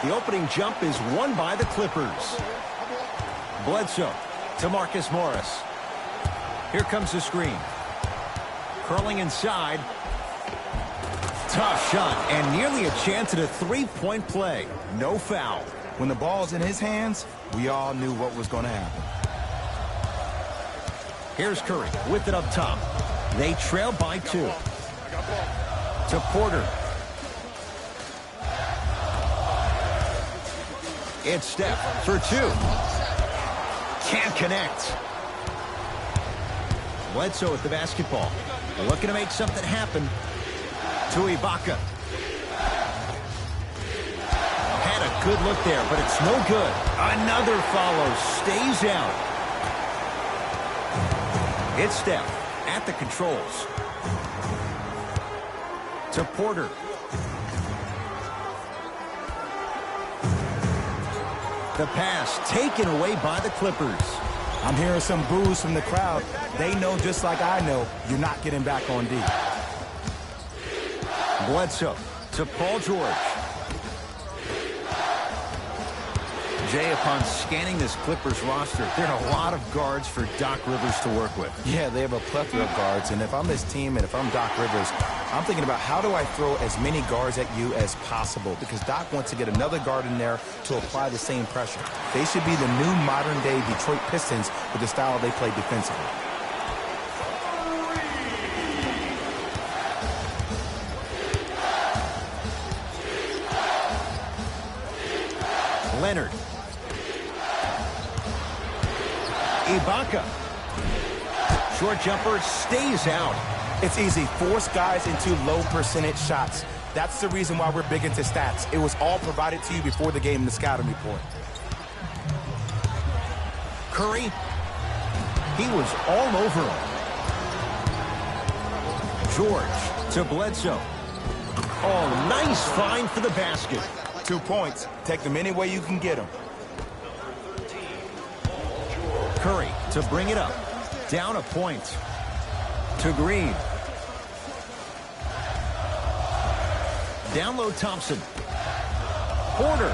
The opening jump is won by the Clippers. Bledsoe to Marcus Morris. Here comes the screen. Curling inside. Tough shot and nearly a chance at a three-point play. No foul. When the ball's in his hands, we all knew what was going to happen. Here's Curry with it up top. They trail by 2. To Porter. It's Steph for 2. Can't connect. Bledsoe with the basketball. Looking to make something happen. To Ibaka. Had a good look there, but it's no good. Another follow. Stays out. It's Steph at the controls. To Porter. The pass taken away by the Clippers. I'm hearing some boos from the crowd. They know just like I know you're not getting back on D. Bledsoe to Paul George. Jay, upon scanning this Clippers roster, there are a lot of guards for Doc Rivers to work with. Yeah, they have a plethora of guards, and if I'm this team and if I'm Doc Rivers, I'm thinking about how do I throw as many guards at you as possible, because Doc wants to get another guard in there to apply the same pressure. They should be the new modern-day Detroit Pistons with the style they play defensively. Leonard. Ibaka. Short jumper stays out. It's easy. Force guys into low percentage shots. That's the reason why we're big into stats. It was all provided to you before the game in the scouting report. Curry. He was all over him. George to Bledsoe. Oh, nice find for the basket. 2 points. Take them any way you can get them. Curry to bring it up. Down a point. To Green. Down low Thompson. Porter.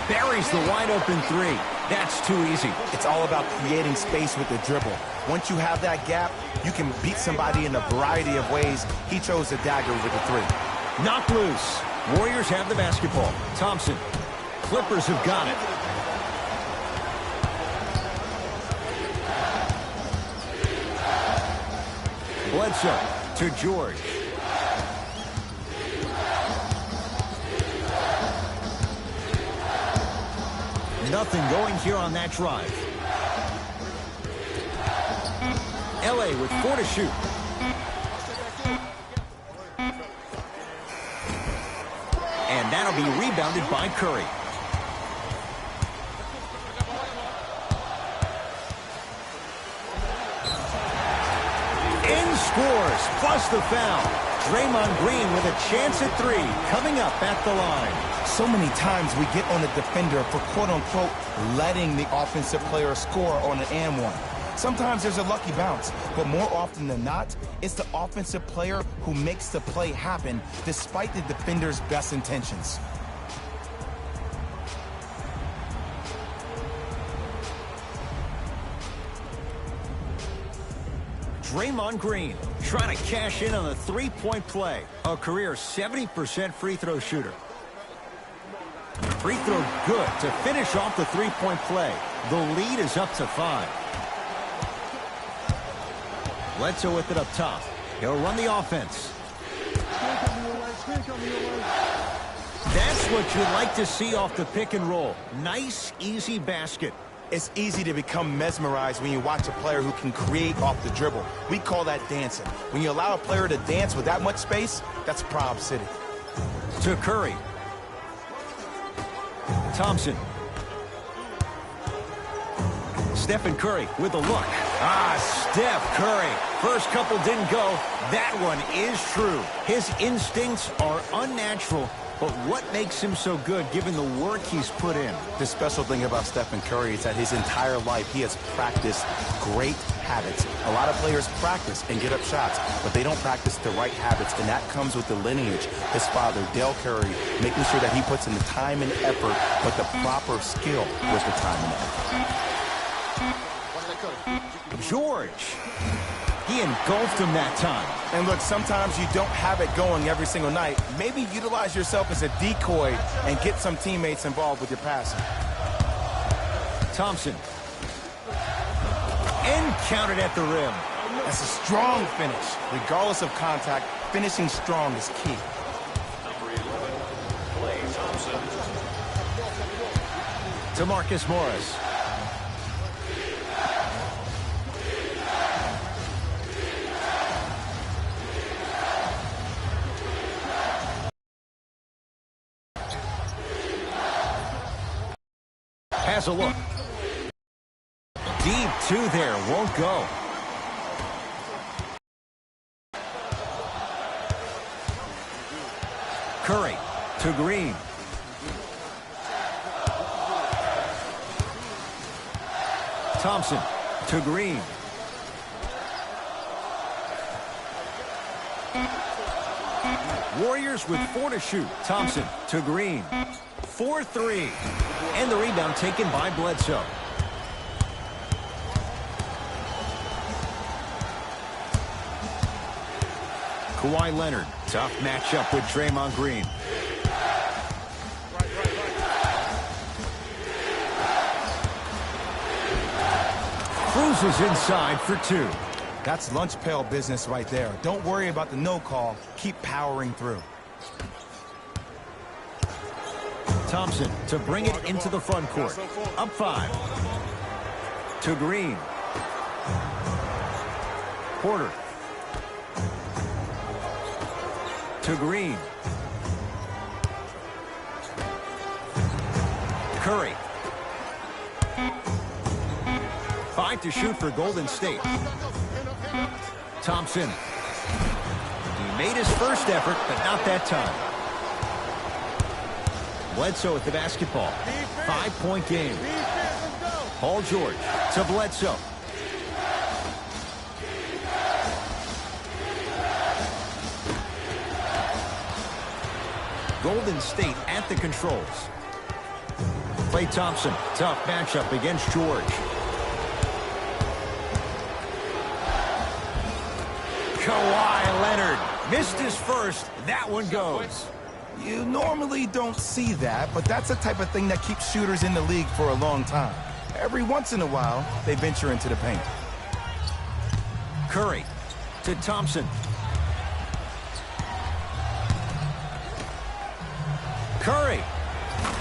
Buries the wide open 3. That's too easy. It's all about creating space with the dribble. Once you have that gap, you can beat somebody in a variety of ways. He chose the dagger with the 3. Knocked loose. Warriors have the basketball. Thompson. Clippers have got it. Bledsoe to George. Nothing going here on that drive. LA with 4 to shoot. And that'll be rebounded by Curry. In scores, plus the foul. Draymond Green with a chance at 3, coming up at the line. So many times we get on the defender for quote-unquote letting the offensive player score on an and one. Sometimes there's a lucky bounce, but more often than not, it's the offensive player who makes the play happen despite the defender's best intentions. Draymond Green trying to cash in on a 3-point play. A career 70% free throw shooter. Free throw good to finish off the 3-point play. The lead is up to 5. Bledsoe with it up top. He'll run the offense. That's what you'd like to see off the pick and roll. Nice, easy basket. It's easy to become mesmerized when you watch a player who can create off the dribble. We call that dancing. When you allow a player to dance with that much space, that's Prob City. To Curry. Thompson. Stephen Curry with a look. Steph Curry. First couple didn't go. That one is true. His instincts are unnatural, But what makes him so good given the work he's put in? The special thing about Stephen Curry is that his entire life he has practiced great habits. A lot of players practice and get up shots, but they don't practice the right habits, and that comes with the lineage. His father, Dale Curry, making sure that he puts in the time and effort, but the proper skill with the time and effort. George. He engulfed him that time. And look, sometimes you don't have it going every single night. Maybe utilize yourself as a decoy and get some teammates involved with your passing. Thompson. And counted at the rim. That's a strong finish. Regardless of contact, finishing strong is key. To Marcus Morris. Has a look. Deep two there, won't go. Curry to Green. Thompson to Green. Warriors with 4 to shoot. Thompson to Green. 4-3. And the rebound taken by Bledsoe. Kawhi Leonard. Tough matchup with Draymond Green. Cruises inside for 2. That's lunch pail business right there. Don't worry about the no call. Keep powering through. Thompson to bring it into the front court. Up 5. To Green. Porter. To Green. Curry. 5 to shoot for Golden State. Thompson. He made his first effort, but not that time. Bledsoe with the basketball. 5-point game. Paul George to Bledsoe. Golden State at the controls. Klay Thompson, tough matchup against George. Kawhi Leonard missed his first. That one goes. You normally don't see that, but that's the type of thing that keeps shooters in the league for a long time. Every once in a while, they venture into the paint. Curry to Thompson. Curry.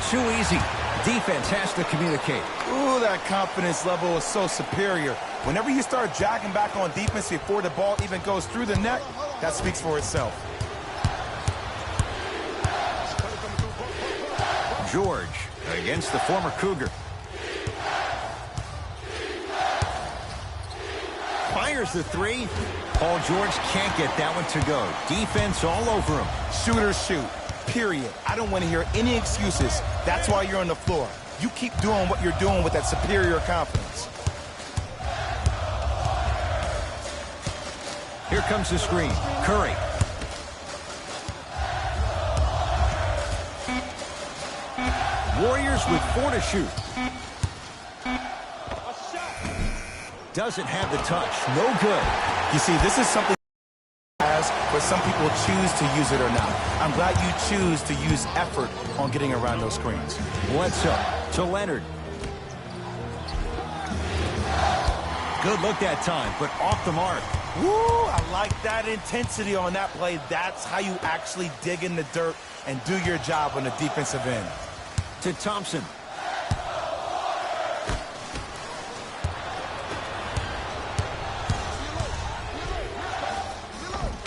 Too easy. Defense has to communicate. Ooh, that confidence level is so superior. Whenever you start jogging back on defense before the ball even goes through the net, that speaks for itself. George against the former Cougar. Fires the 3. Paul George can't get that one to go. Defense all over him. Shooters shoot, period. I don't want to hear any excuses. That's why you're on the floor. You keep doing what you're doing with that superior confidence. Here comes the screen. Curry. Warriors with 4 to shoot. Doesn't have the touch. No good. You see, this is something but some people choose to use it or not. I'm glad you choose to use effort on getting around those screens. Bledsoe to Leonard. Good look that time, but off the mark. Woo, I like that intensity on that play. That's how you actually dig in the dirt and do your job on the defensive end. To Thompson.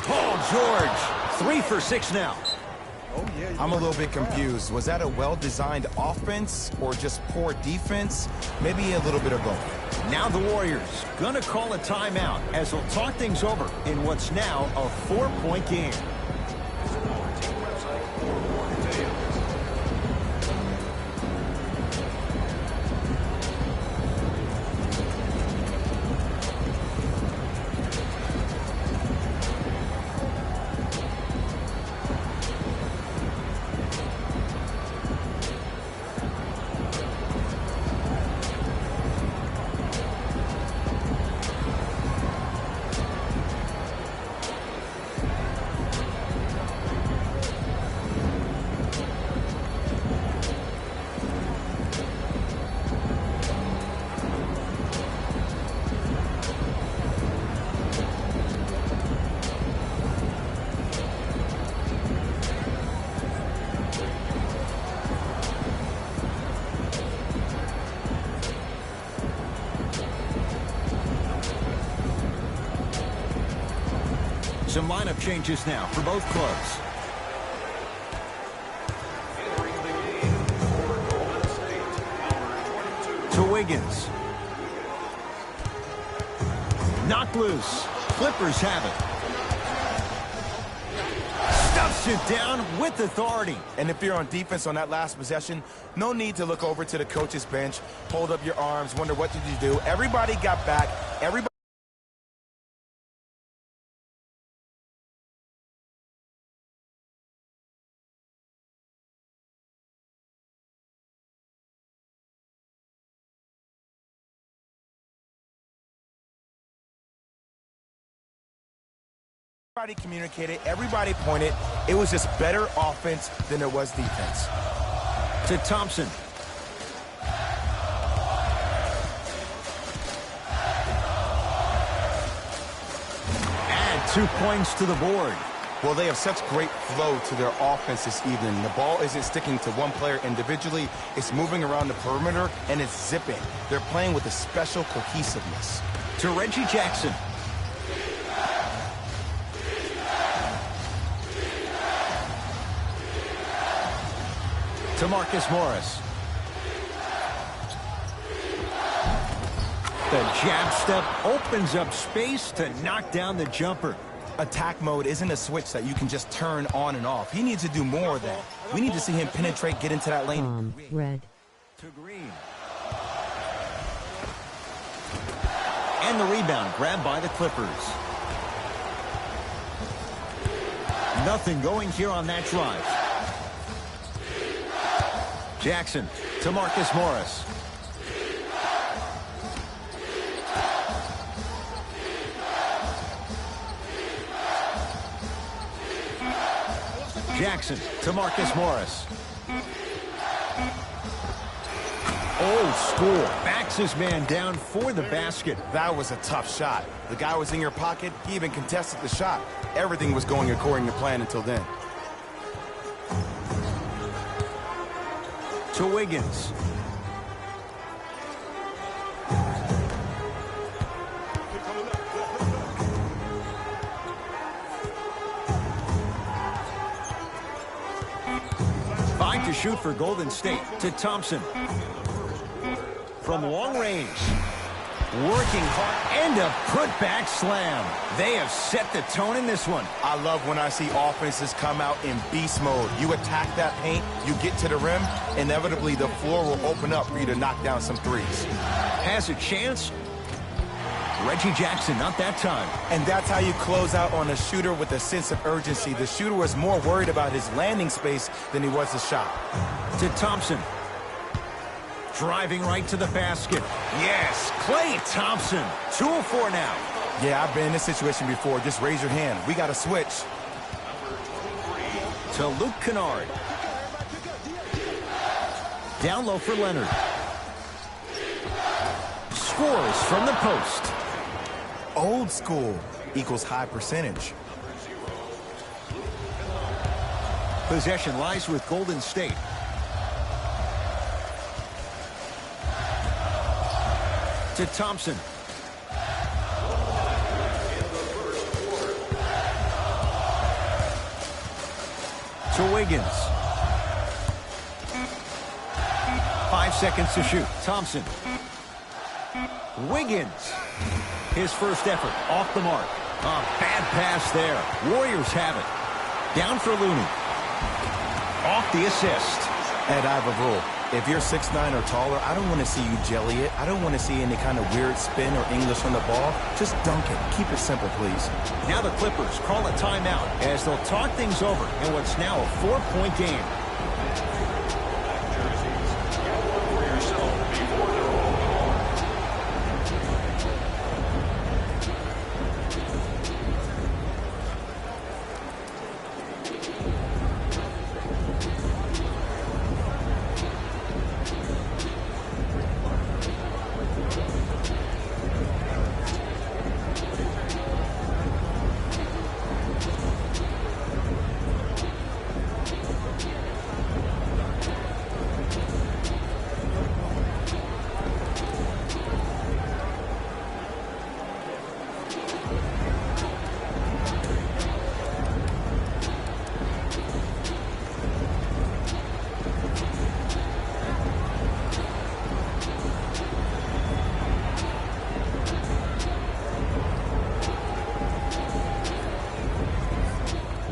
Paul George, 3 for 6 now. I'm a little bit confused. Was that a well-designed offense or just poor defense? Maybe a little bit of both. Now the Warriors gonna call a timeout as they'll talk things over in what's now a 4-point game. Some lineup changes now for both clubs. To Wiggins. Knocked loose. Clippers have it. Stuffs it down with authority. And if you're on defense on that last possession, no need to look over to the coach's bench, hold up your arms, wonder what did you do. Everybody got back. Everybody communicated, everybody pointed. It was just better offense than it was defense. To Thompson. Add 2 points to the board. Well, they have such great flow to their offense this evening. The ball isn't sticking to one player individually. It's moving around the perimeter, and it's zipping. They're playing with a special cohesiveness. To Reggie Jackson. To Marcus Morris. The jab step opens up space to knock down the jumper. Attack mode isn't a switch that you can just turn on and off. He needs to do more of that. We need to see him penetrate, get into that lane. Red. To Green. And the rebound grabbed by the Clippers. Nothing going here on that drive. Jackson to Marcus Morris. Jackson to Marcus Morris. Old school. Backs his man down for the basket. That was a tough shot. The guy was in your pocket. He even contested the shot. Everything was going according to plan until then. To Wiggins. Five to shoot for Golden State. To Thompson. From long range. Working hard and a putback slam. They have set the tone in this one. I love when I see offenses come out in beast mode. You attack that paint, you get to the rim, inevitably the floor will open up for you to knock down some threes. Has a chance. Reggie Jackson, not that time. And that's how you close out on a shooter with a sense of urgency. The shooter was more worried about his landing space than he was the shot. To Thompson. Driving right to the basket. Yes, Klay Thompson. 2 of 4 now. Yeah, I've been in this situation before. Just raise your hand. We got to switch. To Luke Kennard. Down low for Leonard. Scores from the post. Old school equals high percentage. Possession lies with Golden State. To Thompson. To Wiggins. 5 seconds to shoot. Thompson. Wiggins. His first effort off the mark. A bad pass there. Warriors have it. Down for Looney. Off the assist. Ed, I have a rule. If you're 6'9" or taller, I don't want to see you jelly it. I don't want to see any kind of weird spin or English on the ball. Just dunk it. Keep it simple, please. Now the Clippers call a timeout as they'll talk things over in what's now a 4-point game.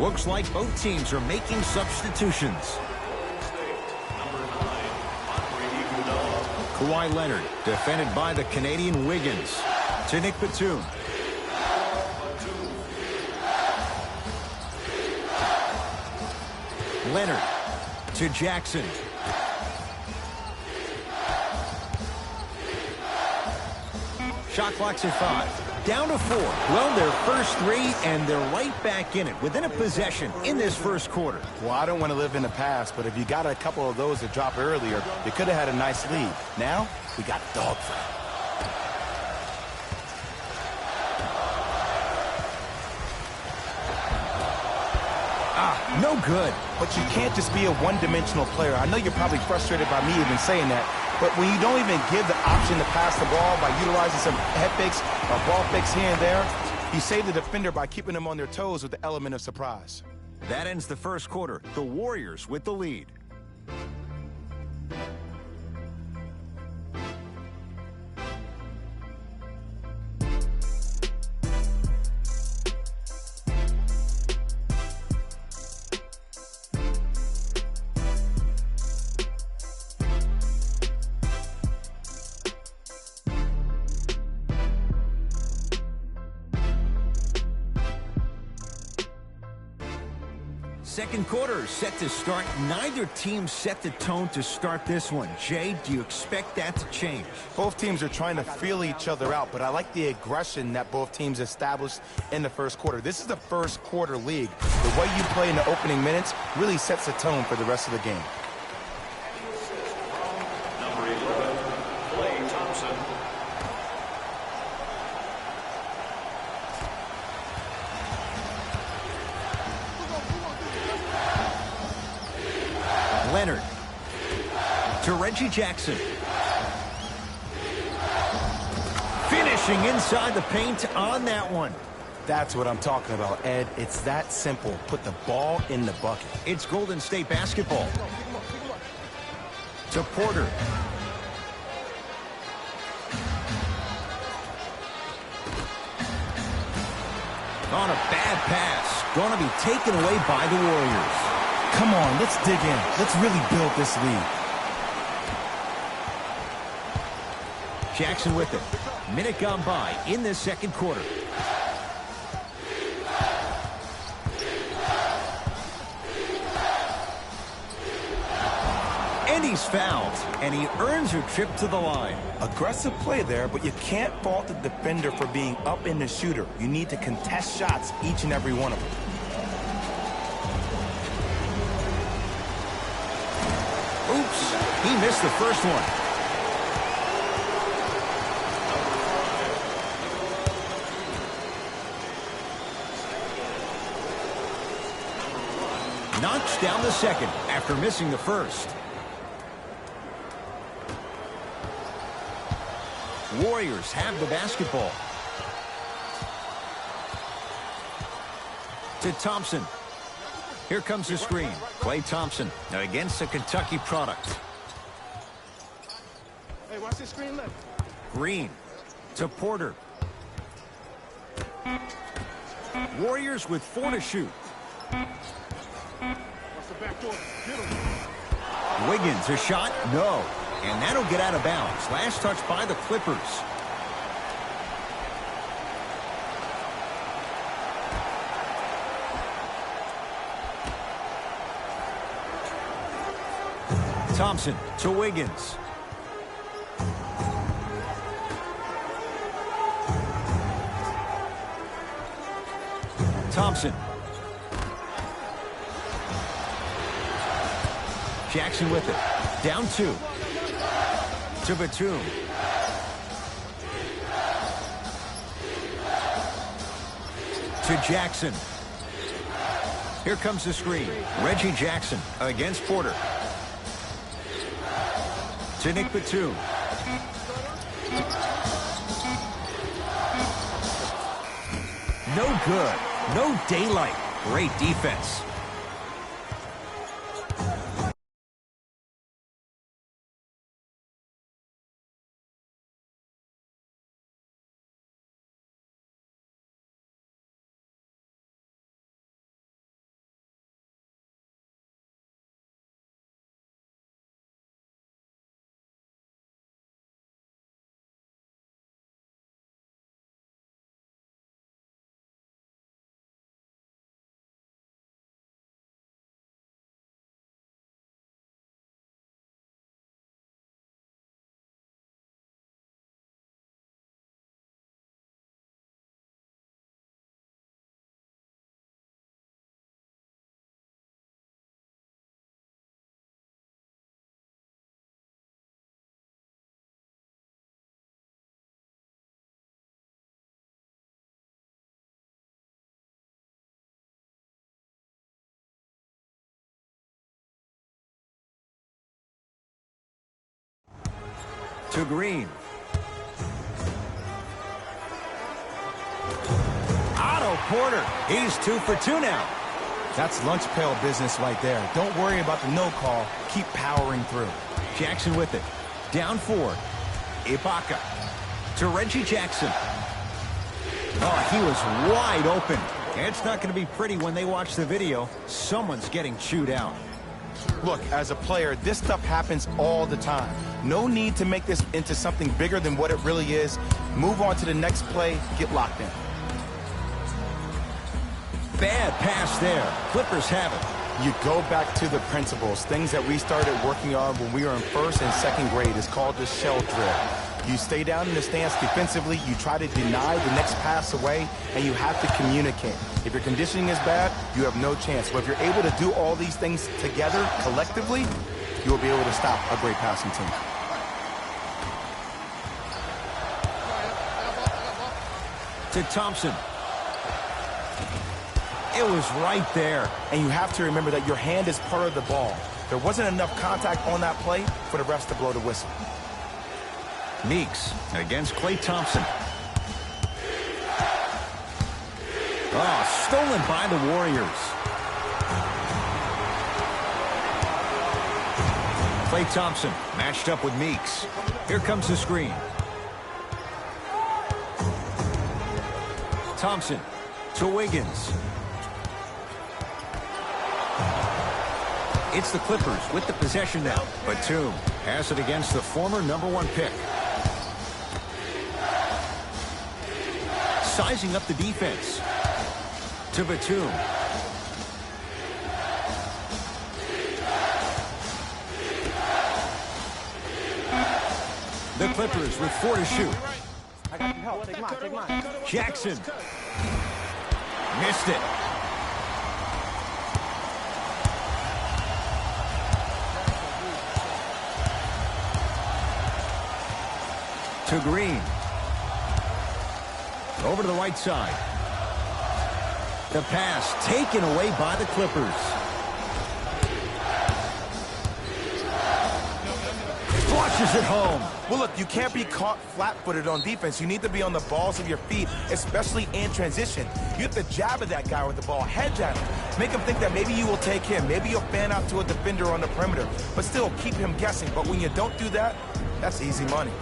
Looks like both teams are making substitutions. Kawhi Leonard, defended by the Canadian Wiggins. To Nick Batum. Leonard to Jackson. Shot clock's at 5. Down to 4. Well, their first 3, and they're right back in it within a possession in this first quarter. Well, I don't want to live in the past, but if you got a couple of those to drop earlier, you could have had a nice lead. Now, we got dogfight. No good. But you can't just be a one-dimensional player. I know you're probably frustrated by me even saying that, but when you don't even give the option to pass the ball by utilizing some head fakes or ball fakes here and there, you save the defender by keeping them on their toes with the element of surprise. That ends the first quarter. The Warriors with the lead. Second quarter set to start. Neither team set the tone to start this one. Jay, do you expect that to change? Both teams are trying to feel each other out, but I like the aggression that both teams established in the first quarter. This is the first quarter league. The way you play in the opening minutes really sets the tone for the rest of the game. Number 11, Klay Thompson. Leonard to Reggie Jackson. Finishing inside the paint on that one. That's what I'm talking about, Ed. It's that simple. Put the ball in the bucket. It's Golden State basketball. To Porter. On a bad pass. Going to be taken away by the Warriors. Come on, let's dig in. Let's really build this lead. Jackson with it. Minute gone by in this second quarter. And he's fouled, and he earns a trip to the line. Aggressive play there, but you can't fault the defender for being up in the shooter. You need to contest shots, each and every one of them. Oops, he missed the first one. Knocks down the second after missing the first. Warriors have the basketball. To Thompson. Here comes the screen. Klay Thompson against a Kentucky product. Hey, watch this screen left. Green to Porter. Warriors with 4 to shoot. Watch the back door. Get him. Wiggins, a shot? No. And that'll get out of bounds. Last touch by the Clippers. Thompson to Wiggins. Thompson. Jackson with it. Down 2. To Batum. To Jackson. Here comes the screen. Reggie Jackson against Porter. To Nick Batum. No good. No daylight. Great defense. To Green. Otto Porter. He's 2 for 2 now. That's lunch pail business right there. Don't worry about the no call. Keep powering through. Jackson with it. Down 4. Ibaka. To Reggie Jackson. Oh, he was wide open. It's not going to be pretty when they watch the video. Someone's getting chewed out. Look, as a player, this stuff happens all the time. No need to make this into something bigger than what it really is. Move on to the next play. Get locked in. Bad pass there. Clippers have it. You go back to the principles, things that we started working on when we were in first and second grade. It's called the shell drill. You stay down in the stance defensively, you try to deny the next pass away, and you have to communicate. If your conditioning is bad, you have no chance. But if you're able to do all these things together, collectively, you will be able to stop a great passing team. To Thompson. It was right there. And you have to remember that your hand is part of the ball. There wasn't enough contact on that play for the refs to blow the whistle. Meeks against Klay Thompson. Oh, stolen by the Warriors. Klay Thompson matched up with Meeks. Here comes the screen. Thompson to Wiggins. It's the Clippers with the possession now. Batum has it against the former #1 pick. Sizing up the defense. To Batum. The Clippers with 4 to shoot. I got your help. Take mine. Jackson. Missed it. To Green. Over to the right side. The pass taken away by the Clippers. Flushes it home. Well, look, you can't be caught flat-footed on defense. You need to be on the balls of your feet, especially in transition. You have to jab at that guy with the ball, head jab him. Make him think that maybe you will take him. Maybe you'll fan out to a defender on the perimeter, but still keep him guessing. But when you don't do that, that's easy money.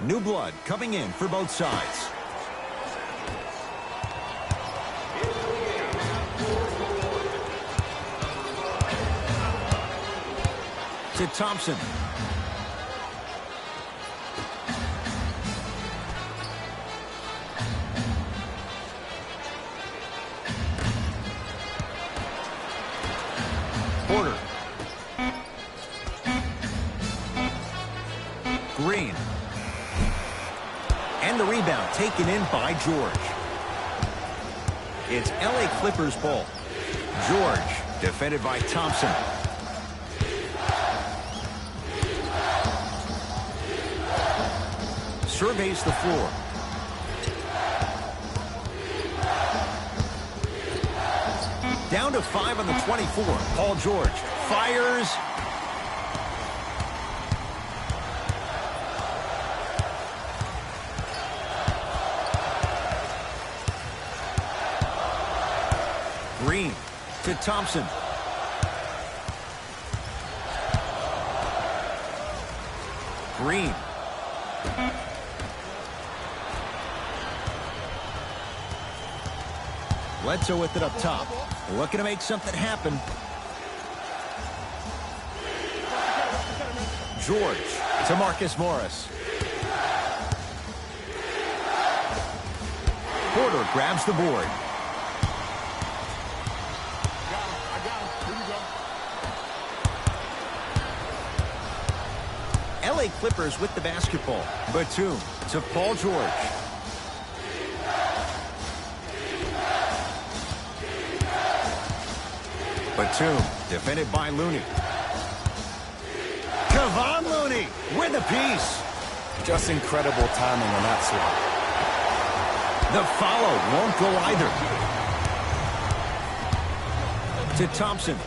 New blood coming in for both sides. To Thompson. Porter. Green. And the rebound taken in by George. It's LA Clippers ball. George defended by Thompson. Surveys the floor. Down to 5 on the 24. Paul George fires. Green to Thompson. Green. Bledsoe with it up top. Looking to make something happen. George to Marcus Morris. Porter grabs the board. I got him. Here we go. LA Clippers with the basketball. Batum to Paul George. Batum defended by Looney. Kevon Looney with a piece. Just incredible timing on that swap. The follow won't go either. To Thompson.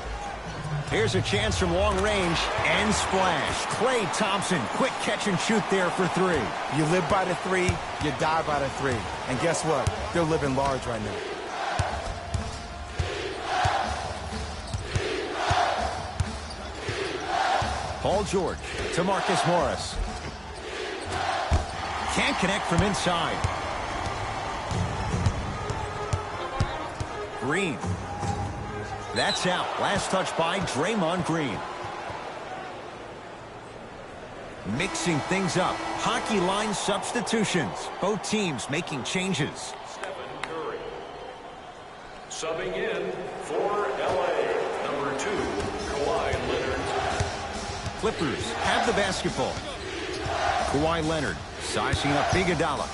Here's a chance from long range and splash. Klay Thompson, quick catch and shoot there for three. You live by the three, you die by the three. And guess what? They're living large right now. Paul George to Marcus Morris. Can't connect from inside. Green. That's out. Last touch by Draymond Green. Mixing things up. Hockey line substitutions. Both teams making changes. Stephen Curry. Subbing in for LA, number 2, Kawhi Leonard. Clippers have the basketball. Kawhi Leonard sizing up Iguodala.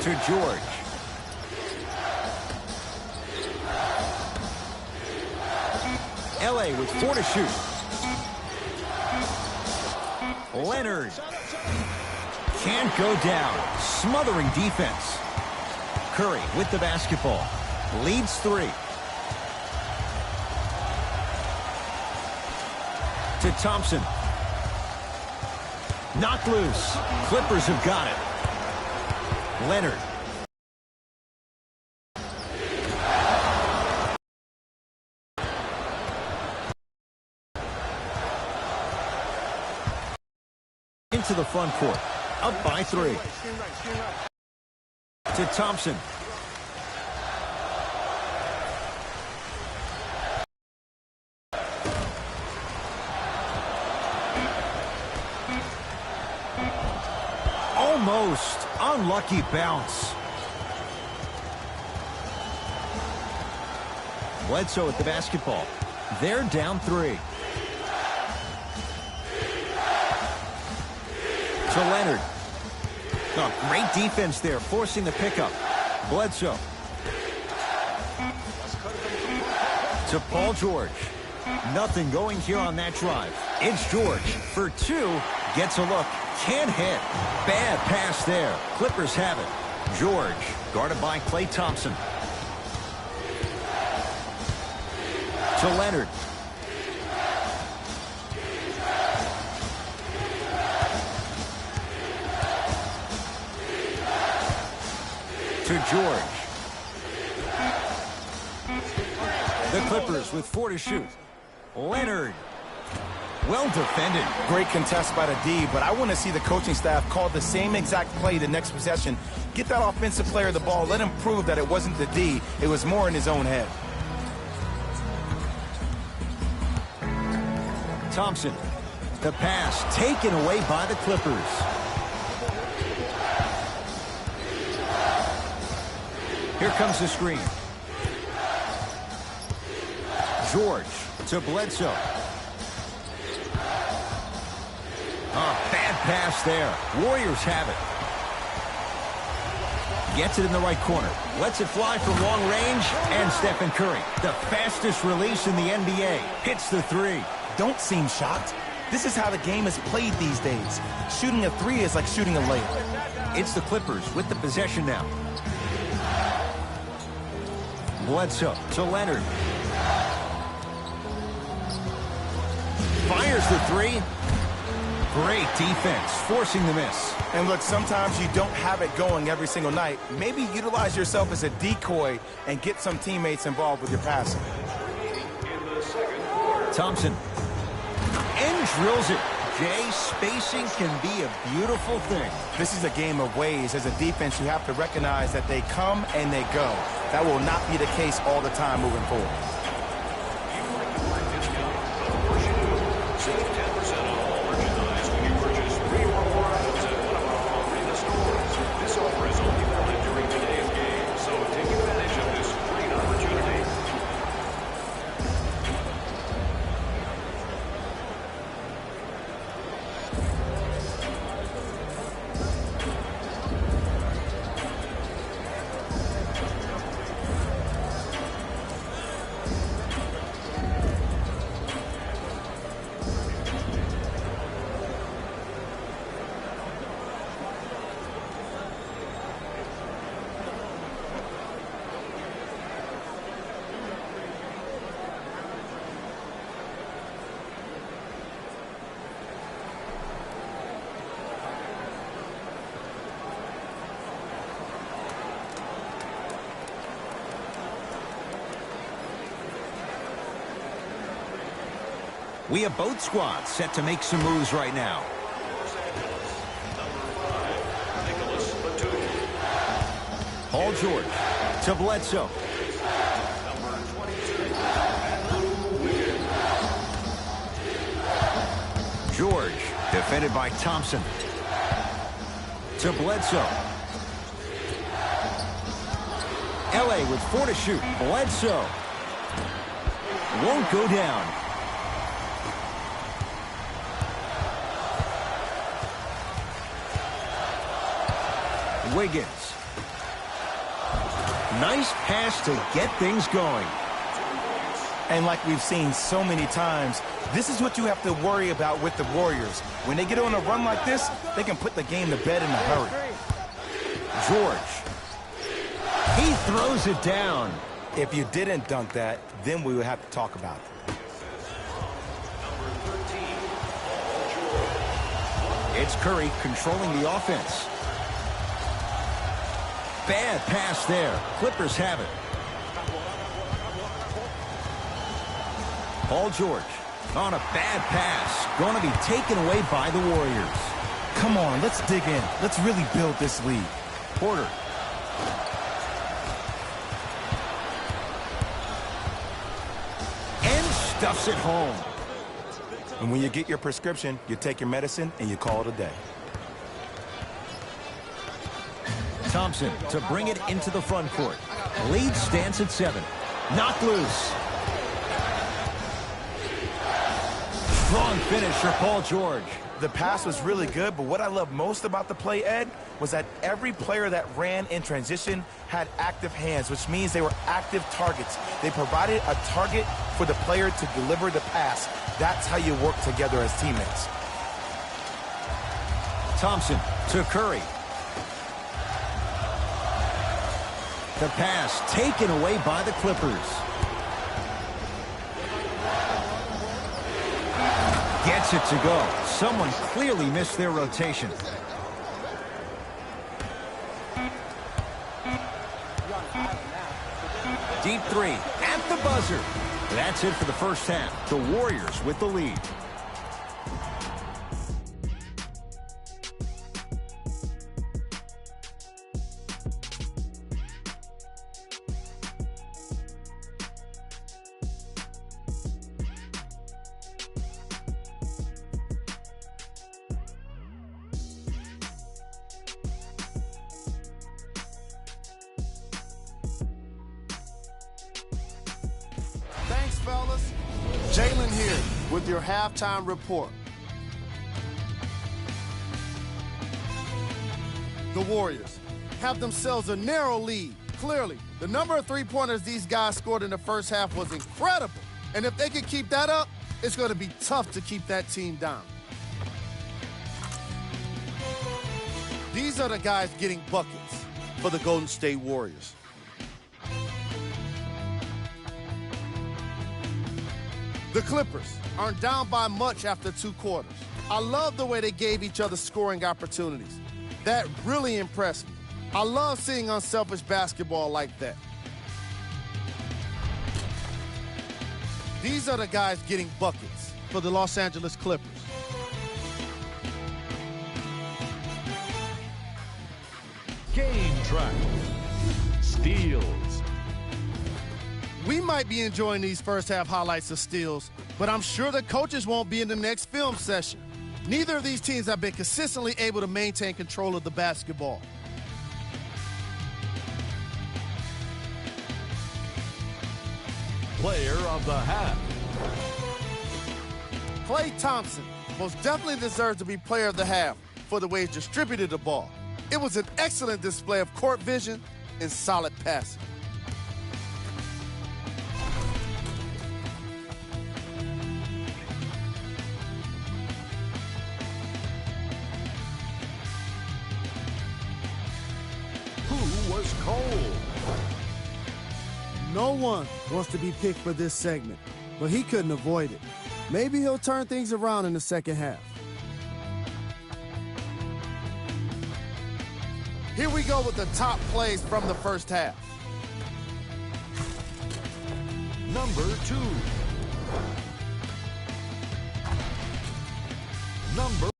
To George. LA with 4 to shoot. Leonard. Can't go down. Smothering defense. Curry with the basketball. Leads 3. To Thompson. Knocked loose. Clippers have got it. Leonard. Into the front court. Up by 3. To Thompson. Almost. Unlucky bounce. Bledsoe with the basketball. They're down 3. To Leonard. Oh, great defense there, forcing the pickup. Bledsoe. To Paul George. Nothing going here on that drive. It's George for 2. Gets a look. Can't hit. Bad pass there. Clippers have it. George guarded by Klay Thompson. To Leonard. To George. The Clippers with 4 to shoot. Leonard. Well defended. Great contest by the D, but I want to see the coaching staff call the same exact play the next possession. Get that offensive player the ball. Let him prove that it wasn't the D. It was more in his own head. Thompson. The pass taken away by the Clippers. Here comes the screen. George to Bledsoe. Oh, bad pass there. Warriors have it. Gets it in the right corner. Lets it fly from long range. And Stephen Curry, the fastest release in the NBA, hits the three. Don't seem shocked. This is how the game is played these days. Shooting a three is like shooting a layup. It's the Clippers with the possession now. Bledsoe to Leonard. Fires the three. Great defense, forcing the miss. And look, sometimes you don't have it going every single night. Maybe utilize yourself as a decoy and get some teammates involved with your passing. Thompson. And drills it. Jay, spacing can be a beautiful thing. This is a game of ways. As a defense, you have to recognize that they come and they go. That will not be the case all the time moving forward. Save 10% on all merchandise when you purchase 3 or more items at one of our arena stores. This offer is only valid during today's game, so take advantage of this great opportunity. We have both squads set to make some moves right now. Nicholas Batum. Paul George to Bledsoe. George, defended by Thompson. To Bledsoe. LA with 4 to shoot. Bledsoe. Won't go down. Wiggins. Nice pass to get things going. And like we've seen so many times, this is what you have to worry about with the Warriors. When they get on a run like this, they can put the game to bed in a hurry. George. He throws it down. If you didn't dunk that, then we would have to talk about it. It's Curry controlling the offense. Bad pass there. Clippers have it. Paul George on a bad pass. Going to be taken away by the Warriors. Come on, let's dig in. Let's really build this lead. Porter. And stuffs it home. And when you get your prescription, you take your medicine and you call it a day. Thompson to bring it into the front court. Lead stands at 7. Knocked loose. Strong finish for Paul George. The pass was really good, but what I love most about the play, Ed, was that every player that ran in transition had active hands, which means they were active targets. They provided a target for the player to deliver the pass. That's how you work together as teammates. Thompson to Curry. The pass taken away by the Clippers. Gets it to go. Someone clearly missed their rotation. Deep three at the buzzer. That's it for the first half. The Warriors with the lead. Thanks, fellas. Jalen here with your halftime report. the Warriors have themselves a narrow lead. Clearly, the number of three-pointers these guys scored in the first half was incredible. And if they can keep that up, it's going to be tough to keep that team down. These are the guys getting buckets for the Golden State Warriors. The Clippers aren't down by much after 2 quarters. I love the way they gave each other scoring opportunities. That really impressed me. I love seeing unselfish basketball like that. These are the guys getting buckets for the Los Angeles Clippers. Game track. Steals. We might be enjoying these first half highlights of steals, but I'm sure the coaches won't be in the next film session. Neither of these teams have been consistently able to maintain control of the basketball. Player of the half. Klay Thompson most definitely deserves to be player of the half for the way he distributed the ball. It was an excellent display of court vision and solid passing. Who was cold? No one wants to be picked for this segment, but he couldn't avoid it. Maybe he'll turn things around in the second half. Here we go with the top plays from the first half. Number 2. Number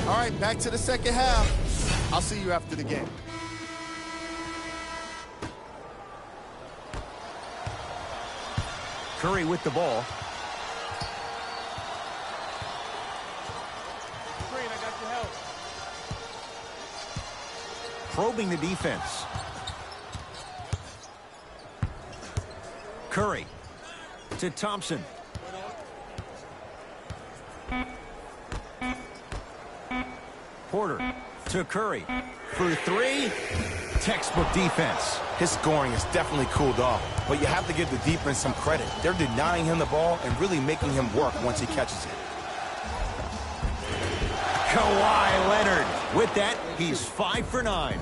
All right, back to the second half. I'll see you after the game. Curry with the ball. Green, I got your help. Probing the defense. Curry to Thompson. Porter to Curry for 3. Textbook defense. His scoring has definitely cooled off, but you have to give the defense some credit. They're denying him the ball and really making him work once he catches it. Kawhi Leonard. With that, he's 5 for 9.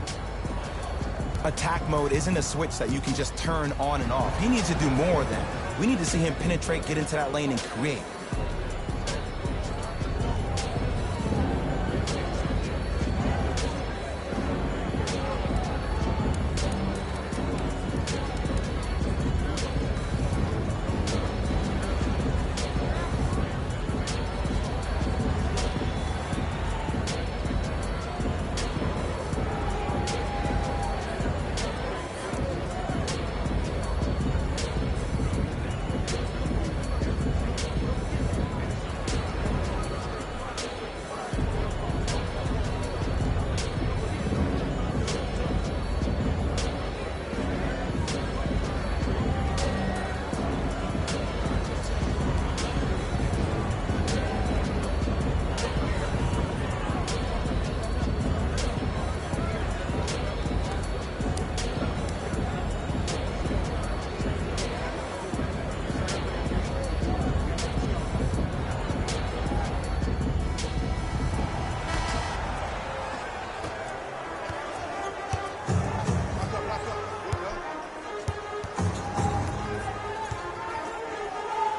Attack mode isn't a switch that you can just turn on and off. He needs to do more than that. We need to see him penetrate, get into that lane, and create.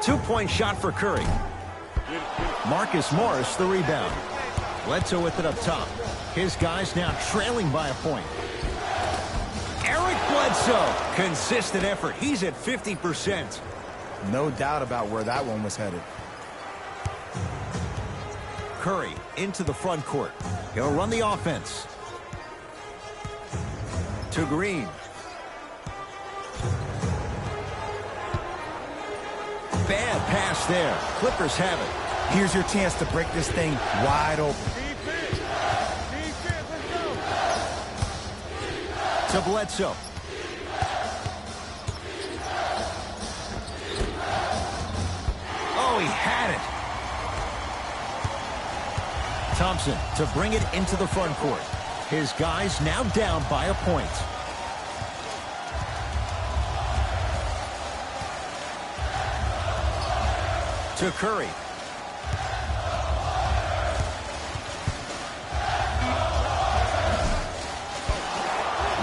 Two-point shot for Curry. Marcus Morris the rebound. Bledsoe with it up top. His guys now trailing by a point. Eric Bledsoe. Consistent effort. He's at 50%. No doubt about where that one was headed. Curry into the front court. He'll run the offense. To Green. Bad pass there. Clippers have it. Here's your chance to break this thing wide open. Defense. Defense, let's go. To Bledsoe. Oh, he had it. Thompson to bring it into the front court. His guys now down by a point. To Curry.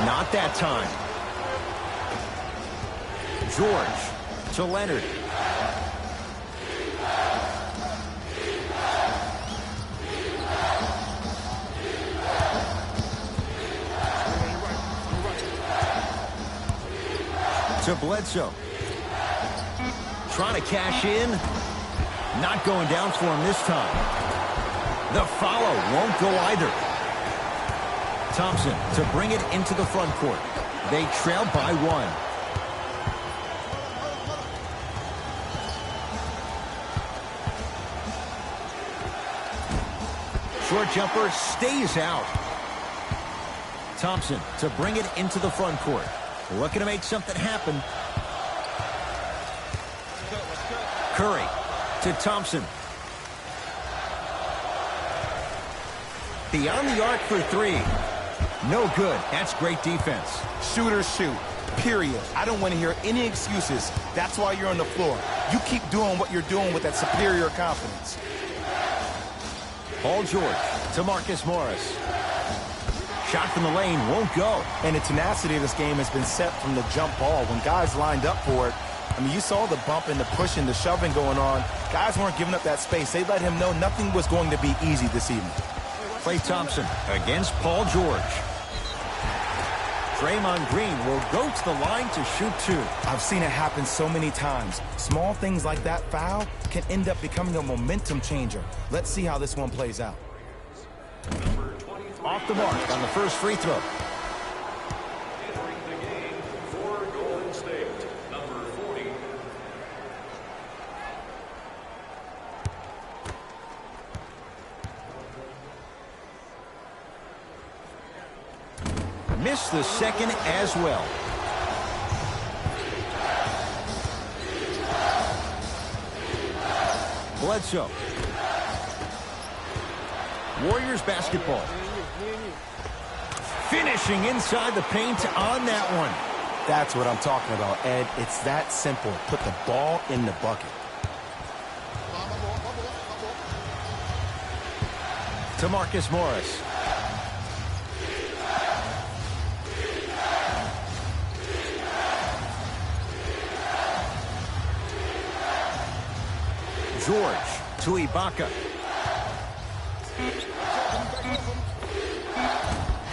Not that time. George to Leonard. To Bledsoe. Trying to cash in. Not going down for him this time. The follow won't go either. Thompson to bring it into the front court. They trail by one. Short jumper stays out. Thompson to bring it into the front court. Looking to make something happen. Curry to Thompson. Beyond the arc for three. No good. That's great defense. Shooters shoot. Period. I don't want to hear any excuses. That's why you're on the floor. You keep doing what you're doing with that superior confidence. Paul George to Marcus Morris. Shot from the lane won't go. And the tenacity of this game has been set from the jump ball. When guys lined up for it, I mean, you saw the bump and the pushing, the shoving going on. Guys weren't giving up that space. They let him know nothing was going to be easy this evening. Klay Thompson against Paul George. Draymond Green will go to the line to shoot two. I've seen it happen so many times. Small things like that foul can end up becoming a momentum changer. Let's see how this one plays out. Off the mark on the first free throw. Entering the game for Golden State, number 40. Missed the second as well. Bledsoe. Warriors basketball. Finishing inside the paint on that one. That's what I'm talking about, Ed. It's that simple. Put the ball in the bucket. To Marcus Morris. George to Ibaka.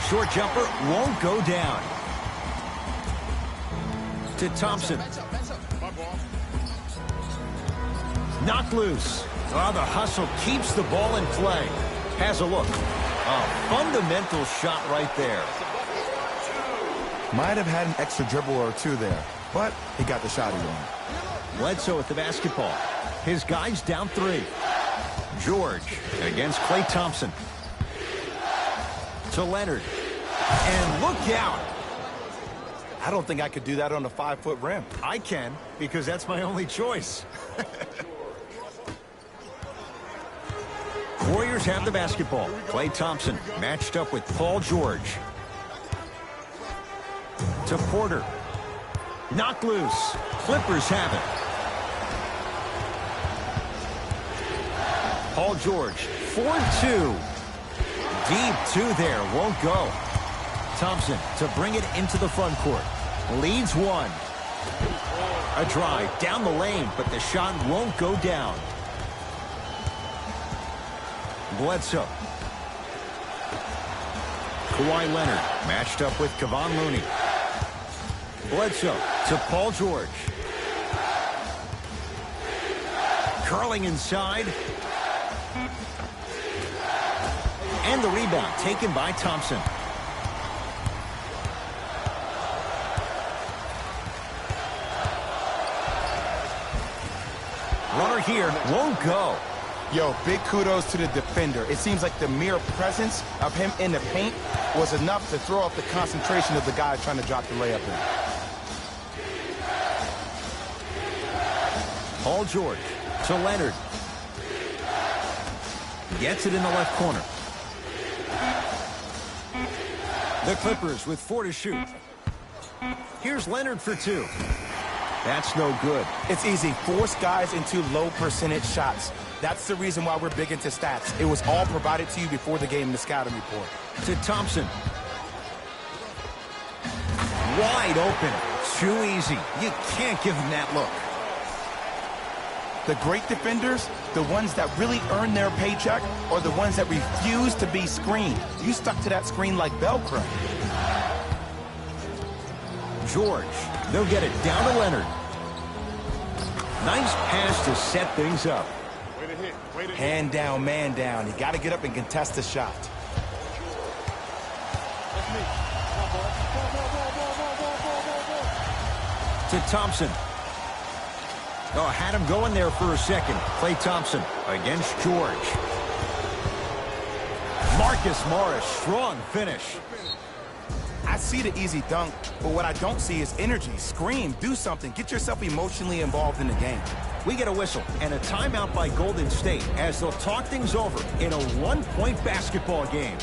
Short jumper won't go down. To Thompson. Knocked loose. Oh, the hustle keeps the ball in play. Has a look. A fundamental shot right there. Might have had an extra dribble or two there, but he got the shot he wanted. Bledsoe with the basketball. His guys down three. George against Klay Thompson. To Leonard. And look out. I don't think I could do that on a 5-foot rim. I can, because that's my only choice. Warriors have the basketball. Klay Thompson matched up with Paul George. To Porter. Knocked loose. Clippers have it. Paul George, 4-2. Deep two there, won't go. Thompson to bring it into the front court. Leads one. A drive down the lane, but the shot won't go down. Bledsoe. Kawhi Leonard matched up with Kevon Looney. Bledsoe to Paul George. Curling inside. And the rebound taken by Thompson. Runner here won't go. Yo, big kudos to the defender. It seems like the mere presence of him in the paint was enough to throw off the concentration of the guy trying to drop the layup in. Paul George To Leonard. Gets it in the left corner. The Clippers with 4 to shoot. Here's Leonard for 2. That's no good. It's easy. Force guys into low percentage shots. That's the reason why we're big into stats. It was all provided to you before the game in the scouting report. To Thompson. Wide open. Too easy. You can't give him that look. The great defenders, the ones that really earn their paycheck, are the ones that refuse to be screened. You stuck to that screen like Velcro. George. They'll get it down to Leonard. Nice pass to set things up. Way to hit. Way to hit. Hand down, man down. You got to get up and contest the shot. That's me. Ball. To Thompson. Oh, had him going there for a second. Klay Thompson against George. Marcus Morris, strong finish. I see the easy dunk, but what I don't see is energy. Scream, do something. Get yourself emotionally involved in the game. We get a whistle and a timeout by Golden State as they'll talk things over in a one-point basketball game.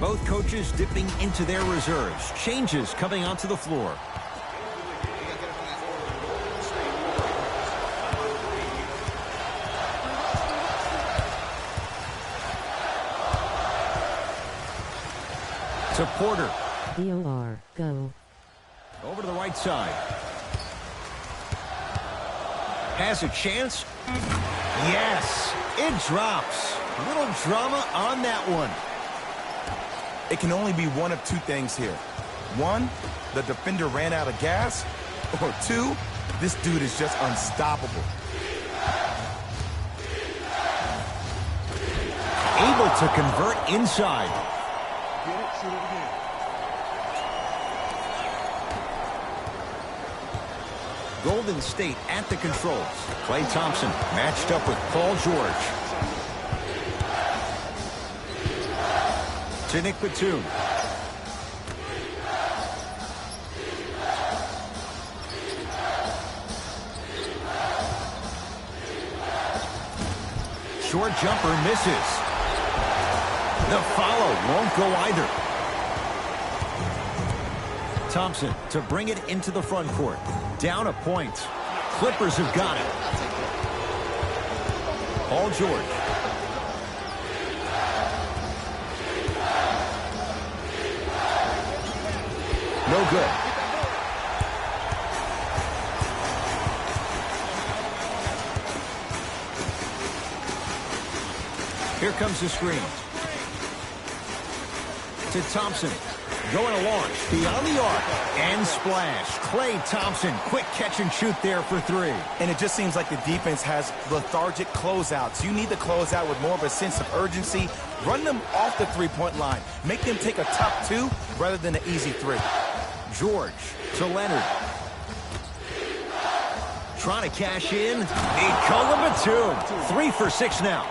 Both coaches dipping into their reserves. Changes coming onto the floor. To Porter. DOR, go. Over to the right side. Has a chance. Yes, it drops. A little drama on that one. It can only be one of two things here. One, the defender ran out of gas. Or two, this dude is just unstoppable. Able to convert inside. Get it, shoot it again. Golden State at the controls. Klay Thompson matched up with Paul George. To Nick Batum. Short jumper misses. The follow won't go either. Thompson to bring it into the front court. Down a point. Clippers have got it. Paul George. No good. Here comes the screen. To Thompson. Going to launch. Beyond the arc. And splash. Klay Thompson. Quick catch and shoot there for 3. And it just seems like the defense has lethargic closeouts. You need to close out with more of a sense of urgency. Run them off the three-point line. Make them take a tough 2 rather than an easy 3. George to Leonard. Trying to cash in. Nikola Batum. 3 for 6 now.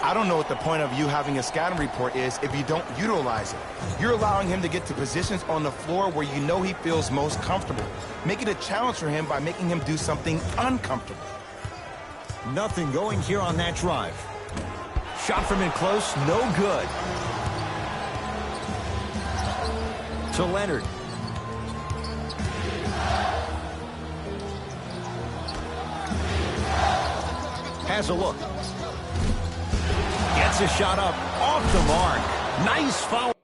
I don't know what the point of you having a scouting report is if you don't utilize it. You're allowing him to get to positions on the floor where you know he feels most comfortable. Make it a challenge for him by making him do something uncomfortable. Nothing going here on that drive. Shot from in close, no good. To Leonard. has a look. Gets a shot up off the mark. Nice foul.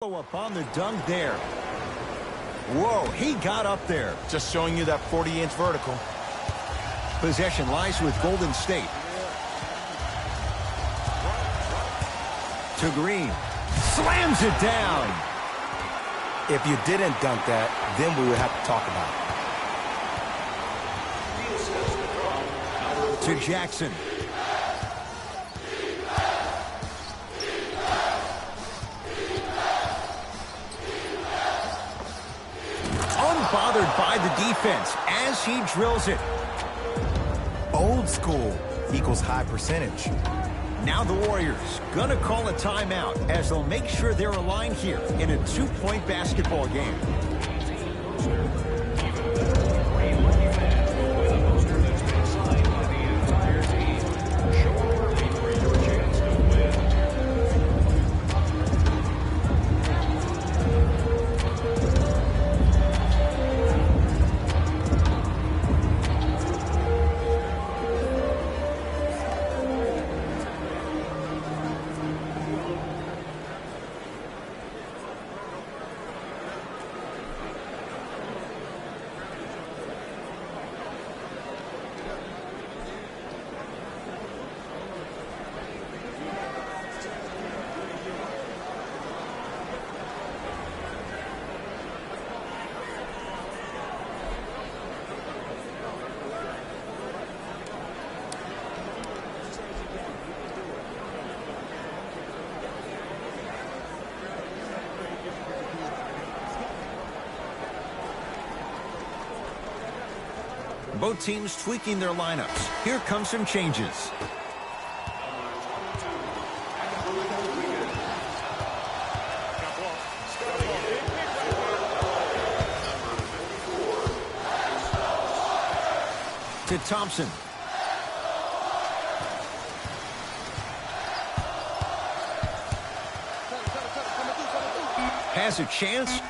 Follow up on the dunk there. Whoa, he got up there. Just showing you that 40-inch vertical. Possession lies with Golden State. To Green. Slams it down. If you didn't dunk that, then we would have to talk about it. To Jackson. Unbothered by the defense as he drills it. Old school equals high percentage. Now the Warriors gonna call a timeout as they'll make sure they're aligned here in a 2-point basketball game. Both teams tweaking their lineups. Here come some changes. To Thompson. Has a chance.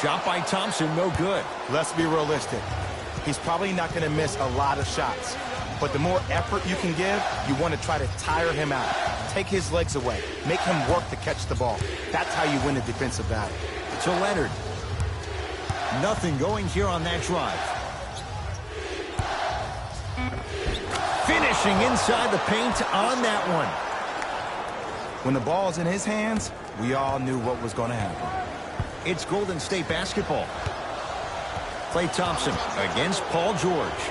Shot by Thompson, no good. Let's be realistic. He's probably not going to miss a lot of shots. But the more effort you can give, you want to try to tire him out. Take his legs away. Make him work to catch the ball. That's how you win a defensive battle. To Leonard. Nothing going here on that drive. Finishing inside the paint on that one. When the ball's in his hands, we all knew what was going to happen. It's Golden State basketball. Klay Thompson against Paul George.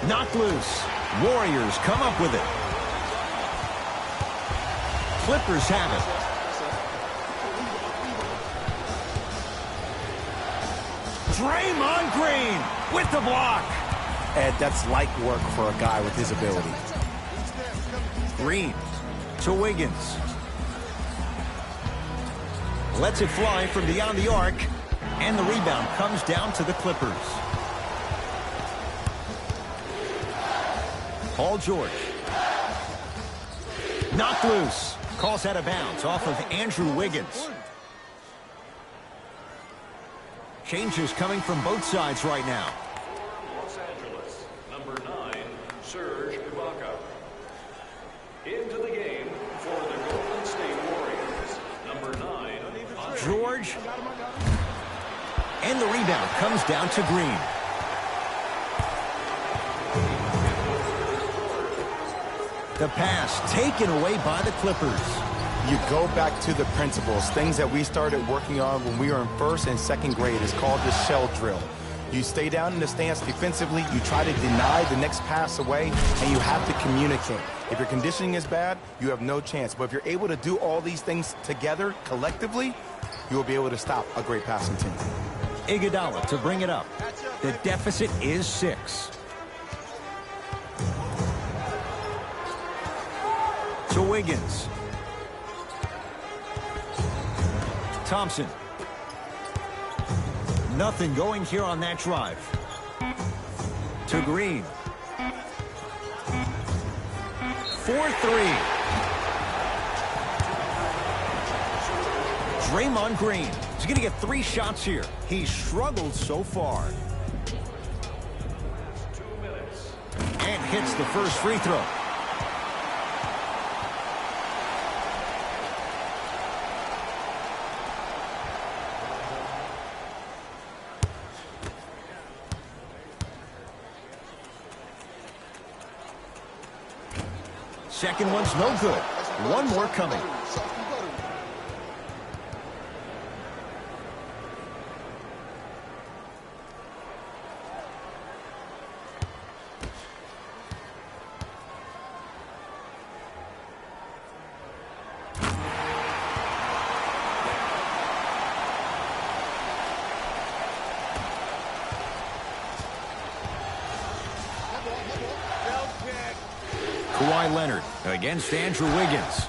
Knocked loose. Warriors come up with it. Clippers have it. Draymond Green with the block. Ed, that's light work for a guy with his ability. Green to Wiggins. Lets it fly from beyond the arc. And the rebound comes down to the Clippers. Paul George. Knocked loose. Calls out of bounds off of Andrew Wiggins. Changes coming from both sides right now. Los Angeles, number 9, Serge Ibaka. Into the game for the Golden State Warriors, number 9, George. And the rebound comes down to Green. The pass taken away by the Clippers. You go back to the principles, things that we started working on when we were in first and second grade. It's called the shell drill. You stay down in the stance defensively, you try to deny the next pass away, and you have to communicate. If your conditioning is bad, you have no chance. But if you're able to do all these things together, collectively, you will be able to stop a great passing team. Iguodala to bring it up. The deficit is 6. To Wiggins. Thompson. Nothing going here on that drive. To Green. 4-3. Draymond Green. He's going to get 3 shots here. He's struggled so far. 2 minutes. And hits the first free throw. Second one's no good. One more coming. Kawhi Leonard against Andrew Wiggins.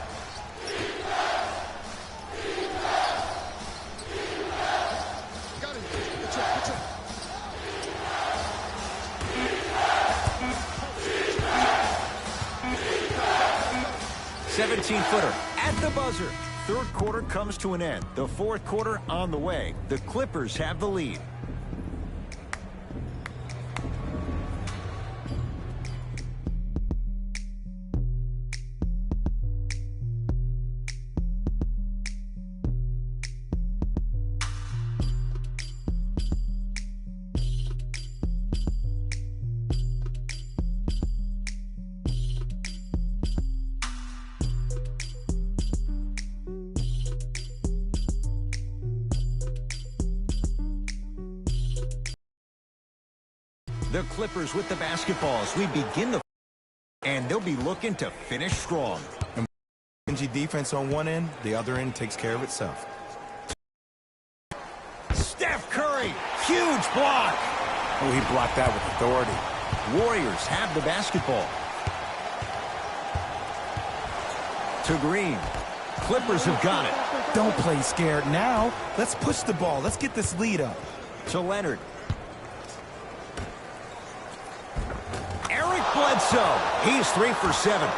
Footer at the buzzer. Third quarter comes to an end. The fourth quarter on the way. The Clippers have the lead. The Clippers with the basketball as we begin the and they'll be looking to finish strong. Stingy defense on one end, the other end takes care of itself. Steph Curry, huge block. Oh, he blocked that with authority. Warriors have the basketball. To Green. Clippers have got it. Don't play scared now. Let's push the ball. Let's get this lead up. To Leonard. Eric Bledsoe. He's 3 for 7.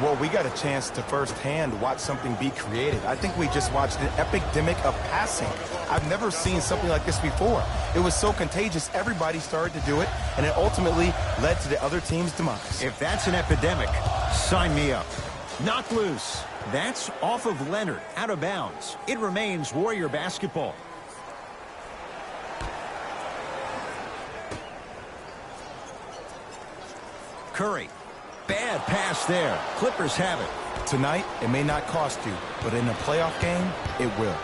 Well, we got a chance to firsthand watch something be created. I think we just watched an epidemic of passing. I've never seen something like this before. It was so contagious, everybody started to do it, and it ultimately led to the other team's demise. If that's an epidemic, sign me up. Knocked loose. That's off of Leonard, out of bounds. It remains Warrior basketball. Curry. Bad pass there. Clippers have it. Tonight, it may not cost you, but in a playoff game, it will.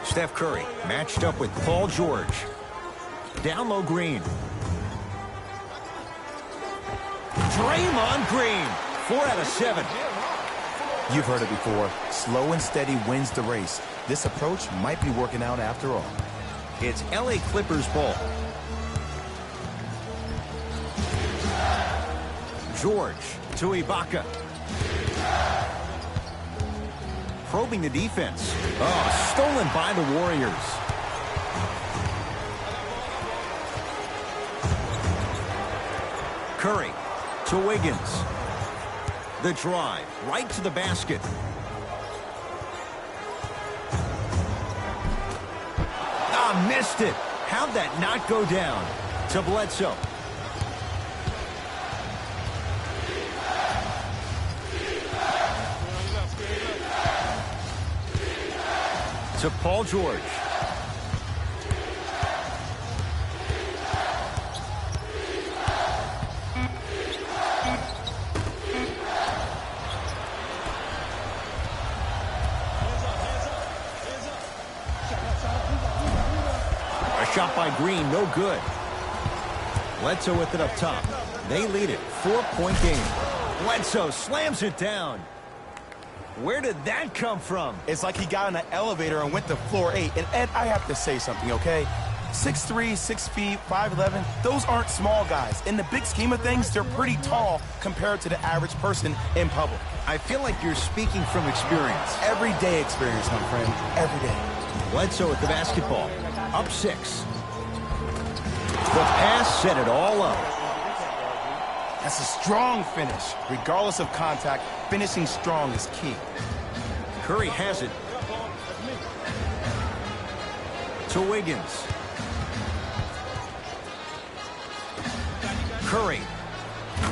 Steph Curry matched up with Paul George. Down low Green. Draymond Green. 4 out of 7. You've heard it before. Slow and steady wins the race. This approach might be working out after all. It's LA Clippers ball. George to Ibaka. Probing the defense. Oh, stolen by the Warriors. Curry to Wiggins. The drive right to the basket. Ah, missed it. How'd that not go down? To Bledsoe. To Paul George. A shot by Green, no good. Bledsoe with it up top. They lead it, 4-point game. Bledsoe slams it down. Where did that come from? It's like he got in an elevator and went to floor 8. And Ed, I have to say something, okay? 6'3", 6 feet, 5'11", those aren't small guys. In the big scheme of things, they're pretty tall compared to the average person in public. I feel like you're speaking from experience. Everyday experience, my friend. Every day. Bledsoe with the basketball. Up 6. The pass set it all up. That's a strong finish. Regardless of contact, finishing strong is key. Curry has it. To Wiggins. Curry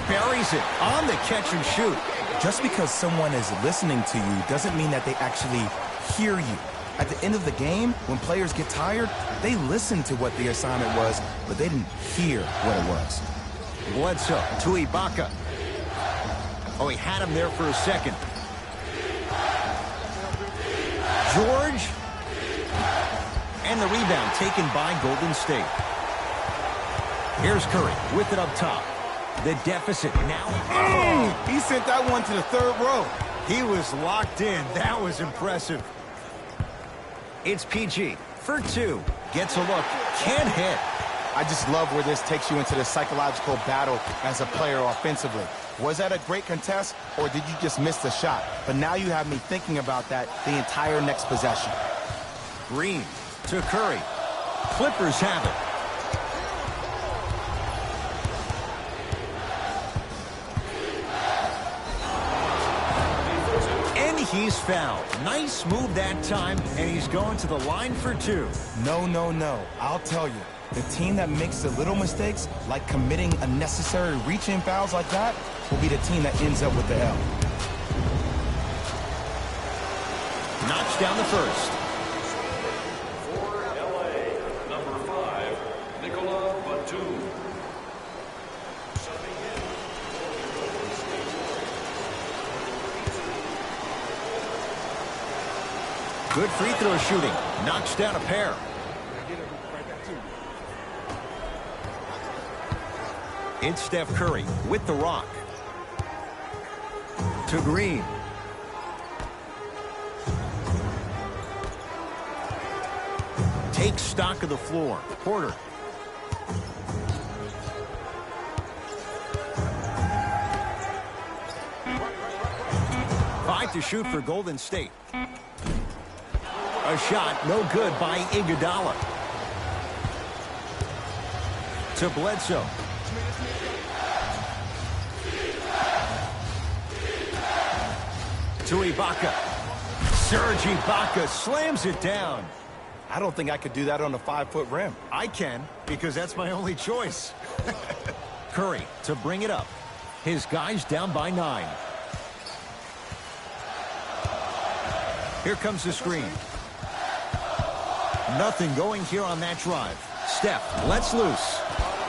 buries it on the catch and shoot. Just because someone is listening to you doesn't mean that they actually hear you. At the end of the game, when players get tired, they listen to what the assignment was, but they didn't hear what it was. Bledsoe to Ibaka. Oh, he had him there for a second. George. And the rebound taken by Golden State. Here's Curry with it up top. The deficit now. He sent that one to the third row. He was locked in. That was impressive. It's PG for two. Gets a look. Can't hit. I just love where this takes you into the psychological battle as a player offensively. Was that a great contest, or did you just miss the shot? But now you have me thinking about that the entire next possession. Green to Curry. Clippers have it. And he's fouled. Nice move that time, and he's going to the line for two. No, no, no. I'll tell you. The team that makes the little mistakes, like committing unnecessary reach-in fouls like that, will be the team that ends up with the L. Knocks down the first. For L.A., number 5, Nicola Batum. Subbing in for Golden State. Good free throw shooting. Knocks down a pair. It's Steph Curry with the rock. To Green. Takes stock of the floor. Porter. Five to shoot for Golden State. A shot no good by Iguodala. To Bledsoe. To Ibaka. Serge Ibaka slams it down. I don't think I could do that on a 5-foot rim. I can, because that's my only choice. Curry to bring it up. His guys down by 9. Here comes the screen. Nothing going here on that drive. Steph lets loose.